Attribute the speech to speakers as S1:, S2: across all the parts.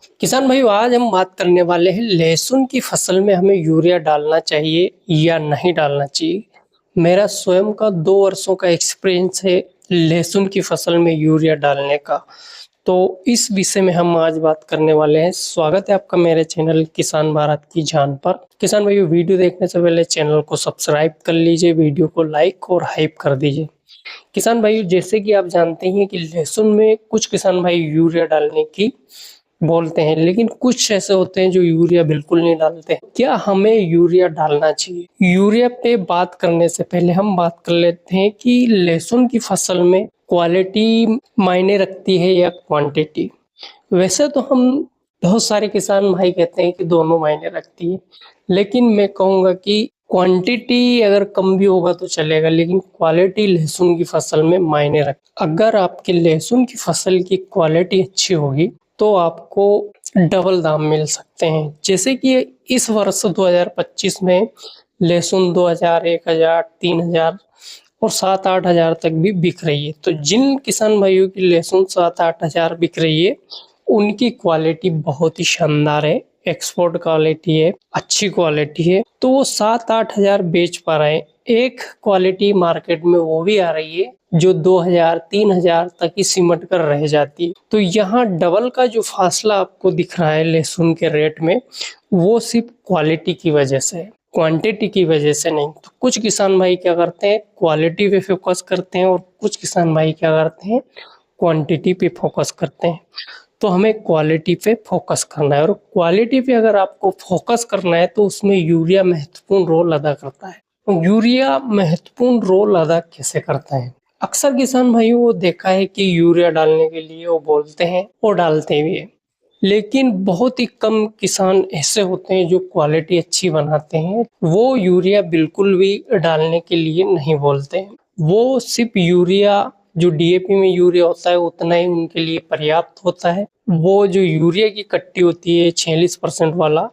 S1: किसान भाइयों, आज हम बात करने वाले हैं लहसुन की फसल में हमें यूरिया डालना चाहिए या नहीं डालना चाहिए। मेरा स्वयं का 2 वर्षों का एक्सपीरियंस है लहसुन की फसल में यूरिया डालने का। तो इस विषय में हम आज बात करने वाले हैं। स्वागत है आपका मेरे चैनल किसान भारत की जान पर। किसान भाइयों, वीडियो देखने से पहले चैनल को सब्सक्राइब कर लीजिए, वीडियो को लाइक और हाइप कर दीजिए। किसान भाइयों, जैसे कि आप जानते हैं कि लहसुन में कुछ किसान भाई यूरिया डालने की बोलते हैं, लेकिन कुछ ऐसे होते हैं जो यूरिया बिल्कुल नहीं डालते। क्या हमें यूरिया डालना चाहिए? यूरिया पे बात करने से पहले हम बात कर लेते हैं कि लहसुन की फसल में क्वालिटी मायने रखती है या क्वांटिटी। वैसे तो हम बहुत सारे किसान भाई कहते हैं कि दोनों मायने रखती है, लेकिन मैं कहूँगा कि क्वांटिटी अगर कम भी होगा तो चलेगा, लेकिन क्वालिटी लहसुन की फसल में मायने रख। अगर आपके लहसुन की फसल की क्वालिटी अच्छी होगी तो आपको डबल दाम मिल सकते हैं। जैसे कि इस वर्ष 2025 में लहसुन 2000, 1000, 3000 और 7-8 हजार तक भी बिक रही है। तो जिन किसान भाइयों की लहसुन 7-8 हजार बिक रही है, उनकी क्वालिटी बहुत ही शानदार है, एक्सपोर्ट क्वालिटी है, अच्छी क्वालिटी है, तो वो 7-8 हजार बेच पा रहे हैं। एक क्वालिटी मार्केट में वो भी आ रही है जो 2000, 3000 तक ही सिमट कर रह जाती है। तो यहाँ डबल का जो फासला आपको दिख रहा है लहसुन के रेट में, वो सिर्फ क्वालिटी की वजह से है, क्वांटिटी की वजह से नहीं। तो कुछ किसान भाई क्या करते हैं, क्वालिटी पे फोकस करते हैं, और कुछ किसान भाई क्या करते हैं, क्वांटिटी पे फोकस करते हैं। तो हमें क्वालिटी पे फोकस करना है, और क्वालिटी पे अगर आपको फोकस करना है तो उसमें यूरिया महत्वपूर्ण रोल अदा करता है। तो यूरिया महत्वपूर्ण रोल अदा कैसे करता है? अक्सर किसान भाइयों को देखा है कि यूरिया डालने के लिए वो बोलते हैं और डालते भी है, लेकिन बहुत ही कम किसान ऐसे होते हैं जो क्वालिटी अच्छी बनाते हैं। वो यूरिया बिल्कुल भी डालने के लिए नहीं बोलते हैं। वो सिर्फ यूरिया, जो डीएपी में यूरिया होता है, उतना ही उनके लिए पर्याप्त होता है। वो जो यूरिया की कट्टी होती है 46% वाला,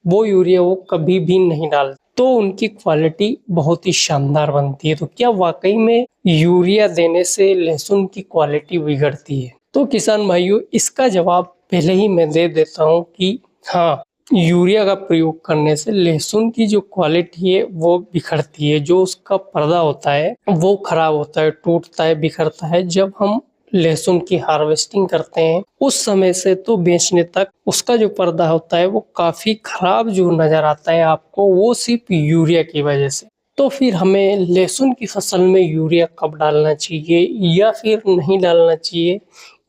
S1: वो यूरिया वो कभी भी नहीं डालते, तो उनकी क्वालिटी बहुत ही शानदार बनती है। तो क्या वाकई में यूरिया देने से लहसुन की क्वालिटी बिगड़ती है? तो किसान भाइयों, इसका जवाब पहले ही मैं दे देता हूँ कि हाँ, यूरिया का प्रयोग करने से लहसुन की जो क्वालिटी है वो बिखरती है। जो उसका पर्दा होता है वो खराब होता है, टूटता है, बिखरता है। जब हम लहसुन की हार्वेस्टिंग करते हैं उस समय से तो बेचने तक उसका जो पर्दा होता है वो काफी खराब जो नजर आता है आपको, वो सिर्फ यूरिया की वजह से। तो फिर हमें लहसुन की फसल में यूरिया कब डालना चाहिए, या फिर नहीं डालना चाहिए,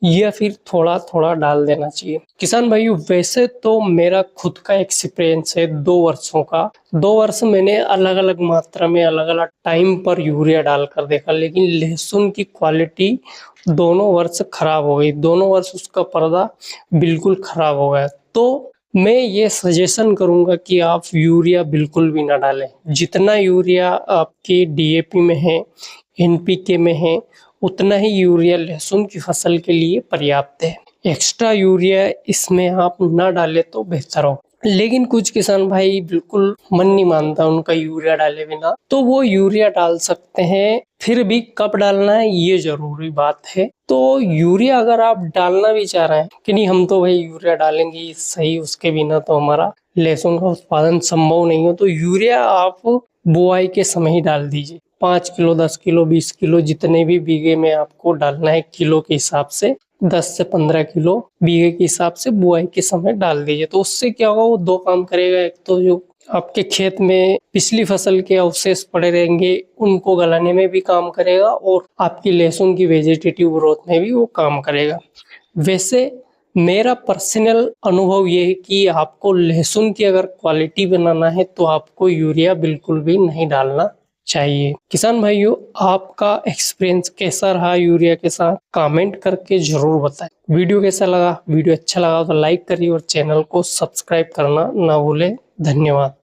S1: या फिर थोड़ा थोड़ा डाल देना चाहिए? किसान भाइयों, वैसे तो मेरा खुद का एक्सपीरियंस है 2 वर्षों का। 2 वर्ष मैंने अलग अलग मात्रा में अलग अलग टाइम पर यूरिया डालकर देखा, लेकिन लहसुन की क्वालिटी दोनों वर्ष खराब हो गई। दोनों वर्ष उसका पर्दा बिल्कुल खराब हो गया। तो मैं ये सजेशन करूंगा कि आप यूरिया बिल्कुल भी ना डालें। जितना यूरिया आपके डीएपी में है, एनपीके में है, उतना ही यूरिया लहसुन की फसल के लिए पर्याप्त है। एक्स्ट्रा यूरिया इसमें आप ना डालें तो बेहतर हो। लेकिन कुछ किसान भाई बिल्कुल मन नहीं मानता उनका यूरिया डाले बिना, तो वो यूरिया डाल सकते हैं। फिर भी कब डालना है ये जरूरी बात है। तो यूरिया अगर आप डालना भी चाह रहे हैं कि नहीं, हम तो भाई यूरिया डालेंगे ही सही, उसके बिना तो हमारा लहसुन का उत्पादन संभव नहीं हो, तो यूरिया आप बुआई के समय ही डाल दीजिए। 5 किलो, 10 किलो, 20 किलो, जितने भी बीघे में आपको डालना है किलो के हिसाब से, 10 से 15 किलो बीघे के हिसाब से बुआई के समय डाल दीजिए। तो उससे क्या होगा, वो 2 काम करेगा। एक तो जो आपके खेत में पिछली फसल के अवशेष पड़े रहेंगे उनको गलाने में भी काम करेगा, और आपकी लहसुन की वेजिटेटिव ग्रोथ में भी वो काम करेगा। वैसे मेरा पर्सनल अनुभव ये है कि आपको लहसुन की अगर क्वालिटी बनाना है तो आपको यूरिया बिल्कुल भी नहीं डालना चाहिए। किसान भाइयों, आपका एक्सपीरियंस कैसा रहा यूरिया के साथ, कमेंट करके जरूर बताएं। वीडियो कैसा लगा? वीडियो अच्छा लगा तो लाइक करिए और चैनल को सब्सक्राइब करना ना भूलें। धन्यवाद।